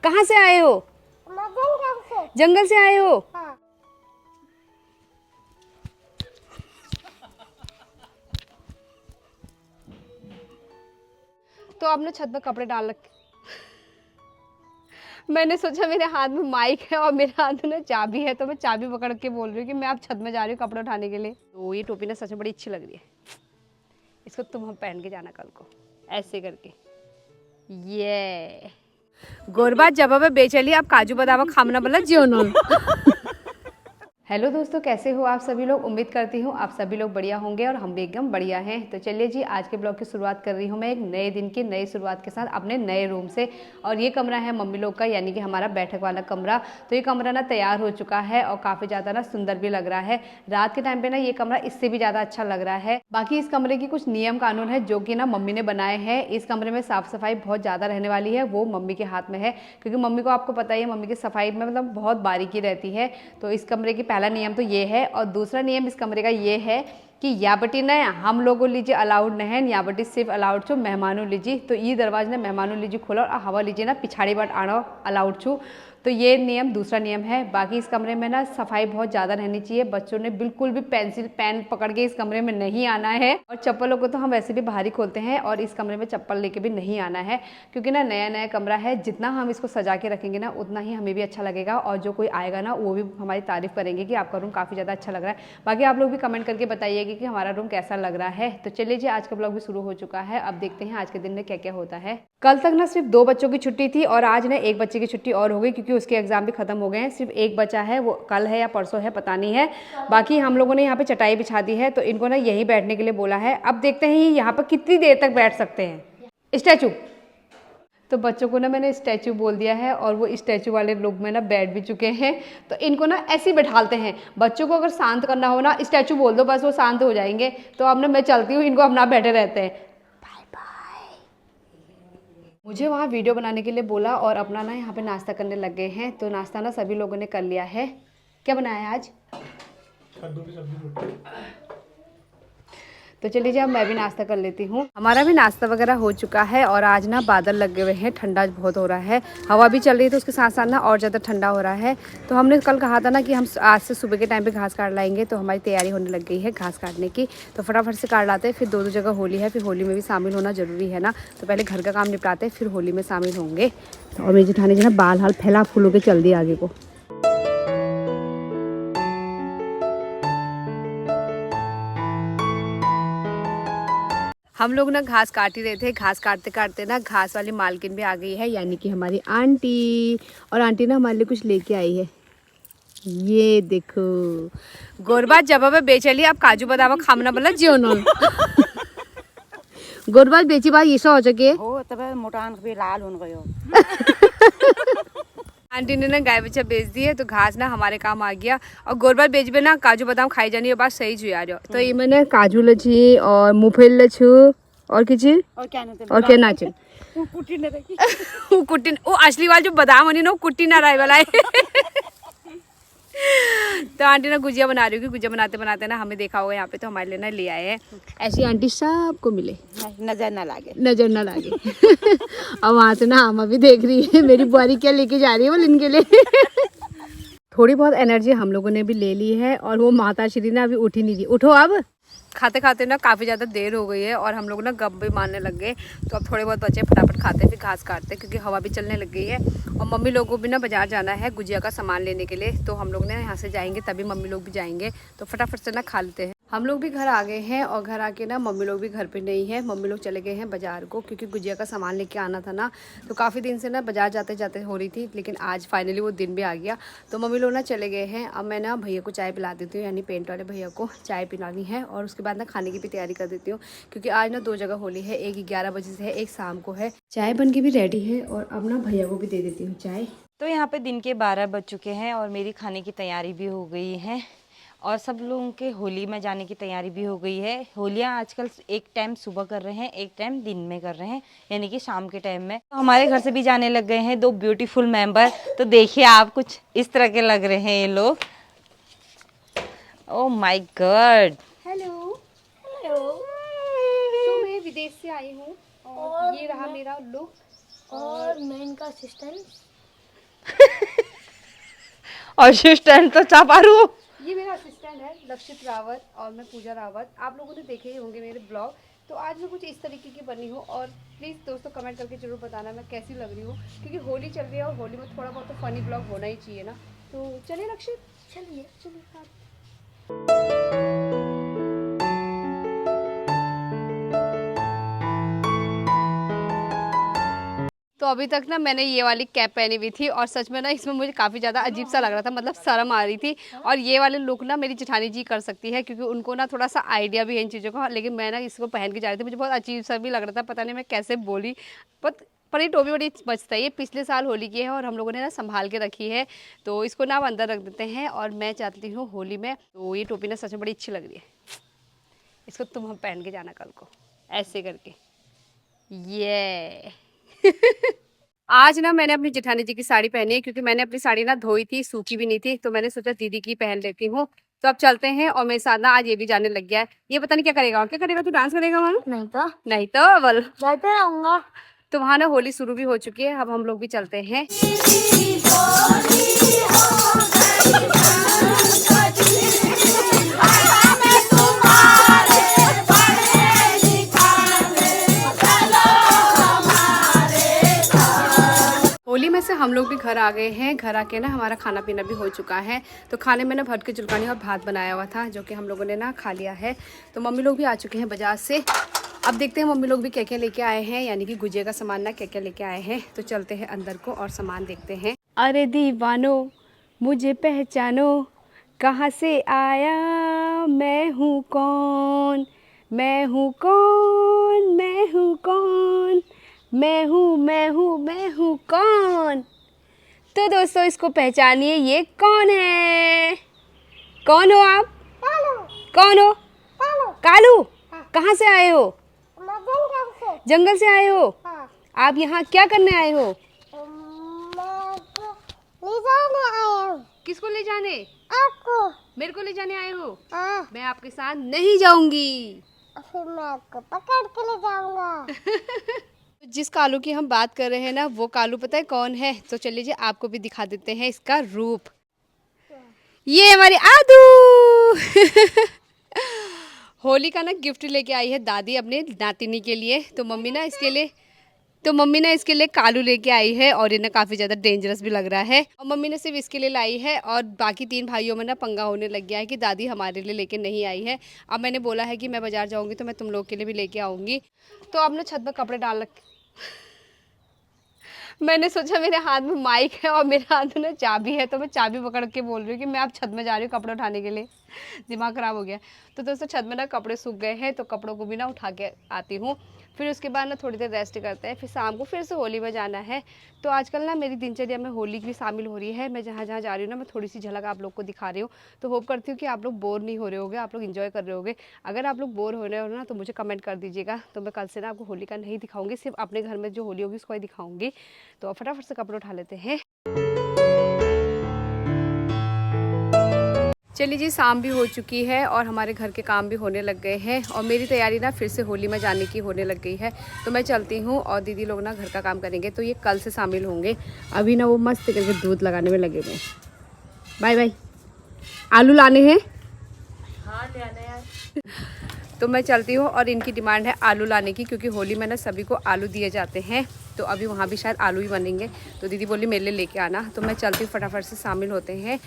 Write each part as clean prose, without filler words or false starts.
कहाँ से आए हो? जंगल से आए हो? हाँ। तो आपने छत पर कपड़े डाल रखे। मैंने सोचा मेरे हाथ में माइक है और मेरे हाथ में चाबी है, तो मैं चाबी पकड़ के बोल रही हूँ कि मैं आप छत में जा रही हूँ कपड़े उठाने के लिए। तो ये टोपी ना सच में बड़ी अच्छी लग रही है, इसको तुम हम पहन के जाना कल को ऐसे करके। ये गोरबा जब बेचली आप काजू बादाम खामना बोला जियो न। हेलो दोस्तों, कैसे हो आप सभी लोग? उम्मीद करती हूँ आप सभी लोग बढ़िया होंगे और हम भी एकदम बढ़िया हैं। तो चलिए जी, आज के ब्लॉग की शुरुआत कर रही हूँ मैं एक नए दिन की नई शुरुआत के साथ अपने नए रूम से। और ये कमरा है मम्मी लोग का, यानी कि हमारा बैठक वाला कमरा। तो ये कमरा ना तैयार हो चुका है और काफ़ी ज़्यादा ना सुंदर भी लग रहा है। रात के टाइम पर ना ये कमरा इससे भी ज़्यादा अच्छा लग रहा है। बाकी इस कमरे की कुछ नियम कानून है जो कि ना मम्मी ने बनाए हैं। इस कमरे में साफ़ सफाई बहुत ज़्यादा रहने वाली है, वो मम्मी के हाथ में है, क्योंकि मम्मी को आपको पता ही है मम्मी की सफाई में मतलब बहुत बारीकी रहती है। तो इस कमरे की पहला नियम तो ये है। और दूसरा नियम इस कमरे का ये है कि याबटी न हम लोगों लीजिए अलाउड न है, याबटी सिर्फ अलाउड छो मेहमानों लीजिए। तो ये दरवाजा ने मेहमानों लीजिए खोलो और हवा लीजिए ना पिछाड़ी बाट आना अलाउड छू। तो ये नियम दूसरा नियम है। बाकी इस कमरे में ना सफाई बहुत ज़्यादा रहनी चाहिए। बच्चों ने बिल्कुल भी पेंसिल पेन पकड़ के इस कमरे में नहीं आना है। और चप्पलों को तो हम वैसे भी बाहर ही खोलते हैं और इस कमरे में चप्पल लेके भी नहीं आना है, क्योंकि ना नया नया कमरा है। जितना हम इसको सजा के रखेंगे ना उतना ही हमें भी अच्छा लगेगा और जो कोई आएगा ना वो भी हमारी तारीफ करेंगे कि आपका रूम काफ़ी ज़्यादा अच्छा लग रहा है। बाकी आप लोग भी कमेंट करके बताइएगा कि हमारा रूम कैसा लग रहा है। तो चलिए जी, आज का ब्लॉग भी शुरू हो चुका है। अब देखते हैं आज के दिन में क्या क्या होता है। कल तक ना सिर्फ 2 बच्चों की छुट्टी थी और आज ना 1 बच्चे की छुट्टी और हो गई, क्योंकि उसके एग्जाम भी खत्म हो गए हैं। सिर्फ एक बचा है, वो कल है या परसों है पता नहीं है। बाकी हम लोगों ने यहाँ पे चटाई बिछा दी है, तो इनको ना यहीं बैठने के लिए बोला है। अब देखते हैं ये यहाँ पर कितनी देर तक बैठ सकते हैं। स्टैचू, तो बच्चों को ना मैंने स्टैचू बोल दिया है और वो स्टैचू वाले लोग में ना बैठ भी चुके हैं। तो इनको ना ऐसे ही बैठालते हैं। बच्चों को अगर शांत करना हो ना स्टैचू बोल दो, बस वो शांत हो जाएंगे। तो अब ना मैं चलती हूँ, इनको अपना बैठे रहते हैं। Bye bye. मुझे वहाँ वीडियो बनाने के लिए बोला और अपना ना यहाँ पे नाश्ता करने लग गए हैं। तो नाश्ता ना सभी लोगों ने कर लिया है। क्या बनाया है आज? कद्दू की सब्जी। तो चलिए जी, अब मैं भी नाश्ता कर लेती हूँ। हमारा भी नाश्ता वगैरह हो चुका है और आज ना बादल लगे हुए हैं, ठंडा बहुत हो रहा है, हवा भी चल रही है, तो उसके साथ साथ ना और ज़्यादा ठंडा हो रहा है। तो हमने कल कहा था ना कि हम आज से सुबह के टाइम पे घास काट लाएंगे, तो हमारी तैयारी होने लग गई है घास काटने की। तो फटाफट से काट लाते हैं, फिर 2 जगह होली है, फिर होली में भी शामिल होना ज़रूरी है ना। तो पहले घर का काम निपटाते हैं, फिर होली में शामिल होंगे। और मेरी जेठानी जो ना बाल हाल फैला फूलों के चल दिए आगे को। हम लोग ना घास काट ही रहे थे। घास काटते काटते ना घास वाली मालकिन भी आ गई है, यानी कि हमारी आंटी। और आंटी ना हमारे लिए कुछ लेके आई है। ये देखो, गोरबा जब बेचली आप काजू बादाम खामना बोला जियो न। गोरबा बेची बात ऐसा हो सके हो तब मोटान भी लाल हो गयो। आंटी ने ना गाय बच्चा बेच दिए, तो घास ना हमारे काम आ गया। और गोरबा बेच बे ना काजू बादाम खाई जानी, ये बात सही जुआ आ रहा। तो ये मैंने काजू लची और मूंगफली लछू और किसी और क्या नाचे कुट्टी वो असली वाला जो बादाम होनी ना वो कुट्टी ना रहे वाला है। तो आंटी ना गुजिया बना रही होगी। गुजिया बनाते बनाते ना हमें देखा होगा यहाँ पे, तो हमारे लिए ना ले आए हैं। ऐसी आंटी सबको मिले, नजर ना लागे, नजर ना लागे। और वहाँ से ना हम अभी देख रही है मेरी बुआरी क्या लेके जा रही है वो इनके लिए। थोड़ी बहुत एनर्जी हम लोगों ने भी ले ली है और वो माता श्री ने अभी उठ ही नहीं दी। उठो अब। खाते खाते ना काफ़ी ज़्यादा देर हो गई है और हम लोग ना गप भी मारने लग गए। तो अब थोड़े बहुत बच्चे फटाफट खाते फिर घास काटते, क्योंकि हवा भी चलने लग गई है। और मम्मी लोगों को भी ना बाजार जाना है गुजिया का सामान लेने के लिए। तो हम लोग ना यहाँ से जाएंगे, तभी मम्मी लोग भी जाएंगे। तो फटाफट से ना खा लेते हैं। हम लोग भी घर आ गए हैं और घर आके ना मम्मी लोग भी घर पे नहीं है। मम्मी लोग चले गए हैं बाजार को, क्योंकि गुजिया का सामान लेके आना था ना। तो काफ़ी दिन से ना बाजार जाते जाते हो रही थी, लेकिन आज फाइनली वो दिन भी आ गया। तो मम्मी लोग ना चले गए हैं। अब मैं ना भैया को चाय पिला देती हूँ, यानी पेंट वाले भैया को चाय पिलानी है। और उसके बाद ना खाने की भी तैयारी कर देती हूँ, क्योंकि आज ना 2 जगह होली है, एक 11 बजे से है, एक शाम को है। चाय बन के भी रेडी है और अब ना भैया को भी दे देती हूँ चाय। तो यहाँ पे दिन के 12 बज चुके हैं और मेरी खाने की तैयारी भी हो गई है और सब लोगों के होली में जाने की तैयारी भी हो गई है। होलियाँ आजकल एक टाइम सुबह कर रहे हैं, एक टाइम दिन में कर रहे हैं, यानी कि शाम के टाइम में। तो हमारे घर से भी जाने लग गए हैं 2 ब्यूटीफुल मेंबर। तो देखिए आप, कुछ इस तरह के लग रहे हैं ये लोग। Oh my God. Hello hello. तो मैं विदेश से आई हूँ और ये रहा मेरा लुक। और मैं इनका असिस्टेंट। और असिस्टेंट तो चापारू। ये मेरा असिस्टेंट है लक्षित रावत और मैं पूजा रावत। आप लोगों ने देखे ही होंगे मेरे ब्लॉग। तो आज मैं कुछ इस तरीके की बनी हूँ और प्लीज़ दोस्तों कमेंट करके ज़रूर बताना मैं कैसी लग रही हूँ, क्योंकि होली चल रही है और होली में थोड़ा बहुत तो फ़नी ब्लॉग होना ही चाहिए ना। तो चलिए लक्षित, चलिए चलिए हाँ। तो अभी तक ना मैंने ये वाली कैप पहनी हुई थी और सच में ना इसमें मुझे काफ़ी ज़्यादा अजीब सा लग रहा था, मतलब शर्म आ रही थी। और ये वाले लुक ना मेरी जेठानी जी कर सकती है क्योंकि उनको ना थोड़ा सा आइडिया भी है इन चीज़ों का, लेकिन मैं ना इसको पहन के जा रही थी, मुझे बहुत अजीब सा भी लग रहा था, पता नहीं मैं कैसे बोली। पर ये टोपी बड़ी मस्त है, ये पिछले साल होली की है और हम लोगों ने ना संभाल के रखी है। तो इसको ना अब अंदर रख देते हैं और मैं चाहती हूँ होली में। तो ये टोपी ना सच में बड़ी अच्छी लग रही है, इसको तुम हम पहन के जाना कल को ऐसे करके ये आज ना मैंने अपनी जेठानी जी की साड़ी पहनी है क्योंकि मैंने अपनी साड़ी ना धोई थी, सूखी भी नहीं थी, तो मैंने सोचा दीदी की पहन लेती हूँ। तो अब चलते हैं और मेरे साथ ना आज ये भी जाने लग गया है। ये पता नहीं क्या करेगा, और क्या करेगा, तू डांस करेगा वहाँ? नहीं तो बोल जाते रहूंगा। तो वहाँ ना होली शुरू भी हो चुकी है, अब हम लोग भी चलते हैं। होली में से हम लोग भी घर आ गए हैं। घर आके ना हमारा खाना पीना भी हो चुका है। तो खाने में ना भट के चुलकानी और भात बनाया हुआ था जो कि हम लोगों ने ना खा लिया है। तो मम्मी लोग भी आ चुके हैं बाजार से। अब देखते हैं मम्मी लोग भी क्या क्या लेके आए हैं, यानी कि गुजिया का सामान ना क्या क्या लेके आए हैं। तो चलते हैं अंदर को और सामान देखते हैं। अरे दीवानो मुझे पहचानो, कहाँ से आया मैं हूँ कौन, मैं हूँ कौन, मैं हूँ कौन, मैं हूँ मैं हूँ मैं हूँ कौन। तो दोस्तों इसको पहचानिए, ये कौन है? कौन हो आप? कौन हो? कालू। कहाँ से आए हो? जंगल से आए हो? आप यहाँ क्या करने आए हो? किसको ले जाने? आपको। मेरे को ले जाने आए हो? मैं आपके साथ नहीं जाऊंगी, फिर मैं आपको पकड़ के ले जाऊंगा। जिस कालू की हम बात कर रहे हैं ना, वो कालू पता है कौन है? तो चलिए जी आपको भी दिखा देते हैं इसका रूप। ये हमारी आदू होली का ना गिफ्ट लेके आई है दादी अपने नातिनी के लिए। तो मम्मी ना इसके लिए कालू लेके आई है और ये ना काफ़ी ज़्यादा डेंजरस भी लग रहा है। और मम्मी ने सिर्फ इसके लिए लाई है और बाकी 3 भाइयों में ना पंगा होने लग गया है कि दादी हमारे लिए लेके नहीं आई है। अब मैंने बोला है कि मैं बाज़ार जाऊँगी तो मैं तुम लोग के लिए भी लेके आऊँगी। तो अब ना छत पर कपड़े डाल रखे मैंने सोचा मेरे हाथ में माइक है और मेरे हाथ में ना चाबी है, तो मैं चाबी पकड़ के बोल रही हूँ कि मैं अब छत में जा रही हूँ कपड़े उठाने के लिए। दिमाग ख़राब हो गया। तो दोस्तों छत में ना कपड़े सूख गए हैं तो कपड़ों को भी ना उठा के आती हूँ। फिर उसके बाद ना थोड़ी देर रेस्ट करते हैं, फिर शाम को फिर से होली में जाना है। तो आजकल ना मेरी दिनचर्या में होली भी शामिल हो रही है। मैं जहाँ जहाँ जा रही हूँ ना मैं थोड़ी सी झलक आप लोग को दिखा रही हूँ। तो होप करती हूँ कि आप लोग बोर नहीं हो रहे होगे, आप लोग इन्जॉय कर रहे होगे। अगर आप लोग बोर हो रहे हो ना तो मुझे कमेंट कर दीजिएगा। तो मैं कल से ना आपको होली का नहीं दिखाऊंगी, सिर्फ अपने घर में जो होली होगी उसको ही दिखाऊंगी। तो फटाफट से कपड़े उठा लेते हैं। चलिए जी शाम भी हो चुकी है और हमारे घर के काम भी होने लग गए हैं और मेरी तैयारी ना फिर से होली में जाने की होने लग गई है। तो मैं चलती हूँ और दीदी लोग ना घर का काम करेंगे, तो ये कल से शामिल होंगे। अभी ना वो मस्त करके दूध लगाने में लगे हुए हैं। Bye bye. आलू लाने हैं? हाँ ले आना यार। तो मैं चलती हूँ और इनकी डिमांड है आलू लाने की, क्योंकि होली में ना सभी को आलू दिए जाते हैं। तो अभी वहाँ भी शायद आलू ही बनेंगे। तो दीदी बोली मेरे लिए लेके आना। तो मैं चलती हूँ, फटाफट से शामिल होते हैं।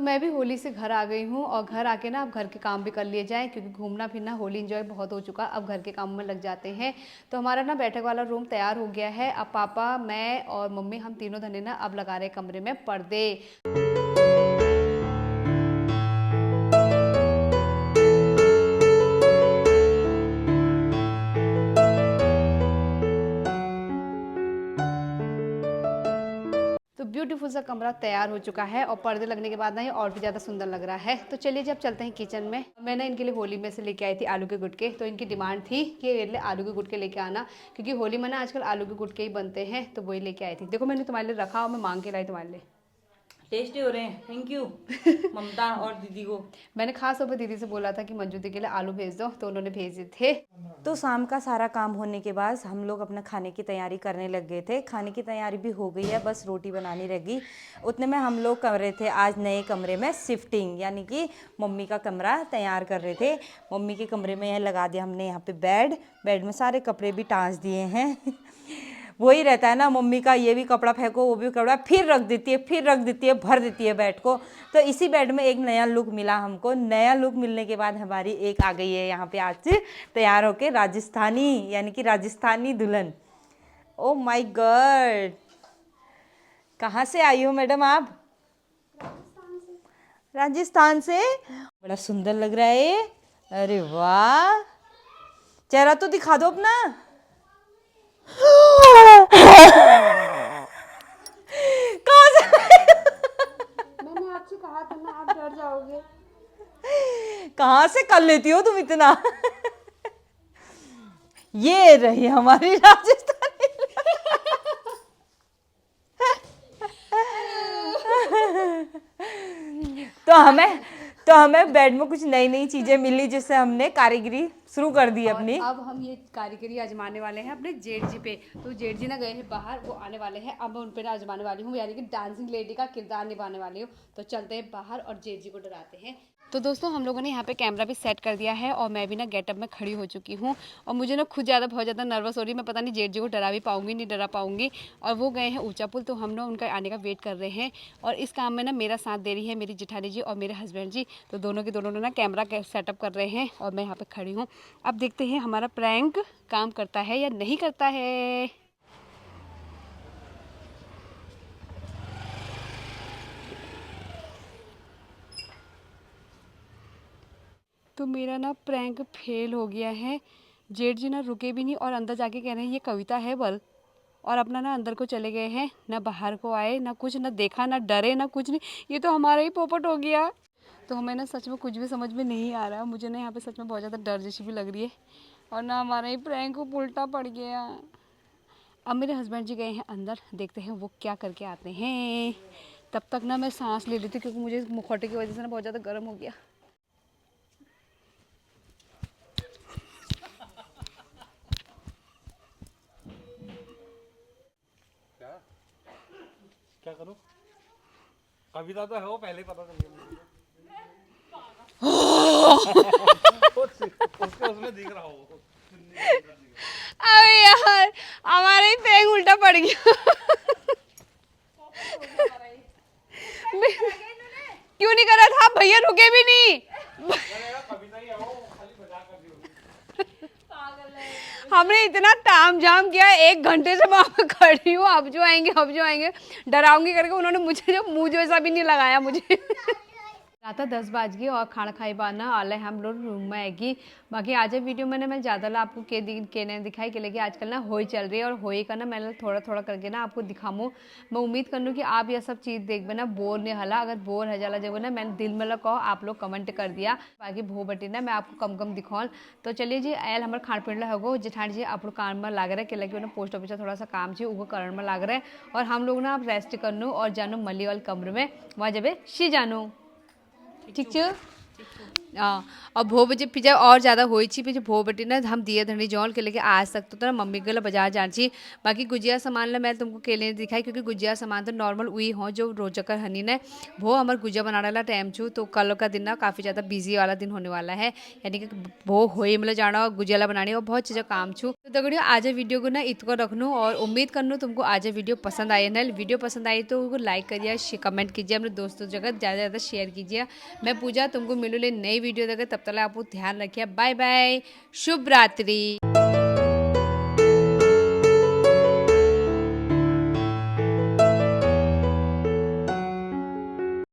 मैं भी होली से घर आ गई हूँ और घर आके ना अब घर के काम भी कर लिए जाएं, क्योंकि घूमना फिरना होली एंजॉय बहुत हो चुका। अब घर के काम में लग जाते हैं। तो हमारा ना बैठक वाला रूम तैयार हो गया है। अब पापा, मैं और मम्मी हम तीनों धने ना अब लगा रहे कमरे में पर्दे। तो ब्यूटीफुल सा कमरा तैयार हो चुका है और पर्दे लगने के बाद ना ये और भी ज़्यादा सुंदर लग रहा है। तो चलिए जी अब चलते हैं किचन में। मैं ना इनके लिए होली में से लेके आई थी आलू के गुटके, तो इनकी डिमांड थी कि मेरे लिए आलू के गुटके लेके आना, क्योंकि होली में ना आजकल आलू के गुटके ही बनते हैं, तो वही लेके आई थी। देखो मैंने तुम्हारे लिए रखा और मैं मांग के लाई तुम्हारे लिए। टेस्टी हो रहे हैं, थैंक यू ममता और दीदी को। मैंने खास तौर पर दीदी से बोला था कि मंजू दी के लिए आलू भेज दो, तो उन्होंने भेजे थे। तो शाम का सारा काम होने के बाद हम लोग अपना खाने की तैयारी करने लग गए थे। खाने की तैयारी भी हो गई है, बस रोटी बनानी रह गई। उतने में हम लोग कर रहे थे आज नए कमरे में शिफ्टिंग, यानी कि मम्मी का कमरा तैयार कर रहे थे। मम्मी के कमरे में यह लगा दिया हमने यहाँ पे बेड में सारे कपड़े भी टाँच दिए हैं। वही रहता है ना मम्मी का, ये भी कपड़ा फेंको वो भी कपड़ा, फिर रख देती है, भर देती है बेड को। तो इसी बेड में एक नया लुक मिला हमको। नया लुक मिलने के बाद हमारी एक आ गई है यहाँ पे आज तैयार होके राजस्थानी, यानी कि राजस्थानी दुल्हन। ओ माय गॉड, कहाँ से आई हो मैडम आप? राजस्थान से। बड़ा सुंदर लग रहा है, अरे वाह। चेहरा तो दिखा दो अपना। मैंने आपसे कहा था ना आप डर जाओगे। कहाँ से कर लेती हो तुम इतना? ये रही हमारी राजस्थानी। तो हमें बेड में कुछ नई नई चीजें मिली, जिससे हमने कारीगरी शुरू कर दी अपनी। अब हम ये कारीगरी आजमाने वाले हैं अपने जेठ जी पे। तो जेठ जी ना गए हैं बाहर, वो आने वाले हैं, अब मैं उन पे ना आजमाने वाली हूँ, यानी कि डांसिंग लेडी का किरदार निभाने वाली हूँ। तो चलते हैं बाहर और जेठ जी को डराते हैं। तो दोस्तों हम लोगों ने यहाँ पे कैमरा भी सेट कर दिया है और मैं भी ना गेटअप में खड़ी हो चुकी हूँ। और मुझे ना खुद बहुत ज़्यादा नर्वस हो रही है, मैं पता नहीं जेठ जी को डरा भी पाऊंगी नहीं डरा पाऊंगी। और वो गए हैं ऊंचा पुल, तो हम लोग उनका आने का वेट कर रहे हैं। और इस काम में ना मेरा साथ दे रही है मेरी जेठानी जी और मेरे हस्बैंड जी। तो दोनों के दोनों ना कैमरा सेटअप कर रहे हैं और मैं यहाँ पर खड़ी हूँ। अब देखते हैं हमारा प्रैंक काम करता है या नहीं करता है। तो मेरा ना प्रैंक फेल हो गया है। जेठ जी ना रुके भी नहीं और अंदर जाके कह रहे हैं ये कविता है बल, और अपना ना अंदर को चले गए हैं, ना बाहर को आए, ना कुछ, ना देखा, ना डरे, ना कुछ नहीं। ये तो हमारा ही पोपट हो गया। तो हमें ना सच में कुछ भी समझ में नहीं आ रहा। मुझे ना यहाँ पे सच में बहुत ज़्यादा डर जैसी भी लग रही है, और ना हमारा ही प्रैंक को उल्टा पड़ गया। अब मेरे हस्बैंड जी गए हैं अंदर, देखते हैं वो क्या करके आते हैं। तब तक ना मैं सांस ले लेती, क्योंकि मुझे मुखौटे की वजह से ना बहुत ज़्यादा गर्म हो गया। क्या करो? कविता तो है वो पहले पता चल गया। उसमें दिख रहा हो। अरे यार हमारा ही प्रैंक उल्टा पड़ गया। क्यों नहीं करा था भैया, रुके भी नहीं। हमने इतना ताम झाम किया, 1 घंटे से वहां पे खड़ी हूँ, अब जो आएंगे डराऊंगी करके। उन्होंने मुझे जो मुंह जैसा भी नहीं लगाया मुझे। रात 10 बज गई और खाना खाई बाना आला है हम लोग रूम में आएगी। बाकी आज वीडियो में मैं ज़्यादा ला आपको के दिखाई के लगे। आजकल ना होई चल रही है और होई का ना मैं थोड़ा थोड़ा करके ना आपको दिखाऊँ। मैं उम्मीद कर लूँ कि आप यह सब चीज़ देख ना बोर नहीं हला। अगर बोर है जाला जब ना मैंने दिल में कहो आप लोग कमेंट कर दिया। बाकी भो बटी ना मैं आपको कम दिखाऊँ। तो चलिए जी आयल हमारे खान पीन होगो। जेठानी जी आप लोग काम में लाग रहे के लगे पोस्ट ऑफिस थोड़ा सा काम है वो करण में लाग रहे। और हम लोग ना आप रेस्ट करनू और जानो मली वाले कमरे में, वहाँ जब शी जानू ठीक है। हाँ और भो बजे पिज्जा और ज़्यादा हो पीछे भो बटी ना हम दिए धनी जौन के लेके आज तक तो ना मम्मी के लिए बाजार जान छी। बाकी गुजिया सामान ला मैं तुमको के लिए दिखाई, क्योंकि गुजिया सामान तो नॉर्मल वही हो जो रोजकर हनी ने भो हमारे गुजिया बनाने वाला टाइम छू। तो कल का दिन ना काफ़ी ज़्यादा बिजी वाला दिन होने वाला है, यानी कि भो होए मतलब जाना और गुजिया बनानी और बहुत चीज़ें काम छू। तो दगड़ियों आज वीडियो को ना इतको रखनू और उम्मीद करनू तुमको आज वीडियो पसंद आई है। वीडियो पसंद आई तो लाइक करिए, कमेंट कीजिए, अपने दोस्तों जगह ज़्यादा से ज़्यादा शेयर कीजिए। मैं पूजा तुमको मिलूँ नई वीडियो तक, तब तक आप ध्यान रखिए। बाय बाय, शुभ रात्रि।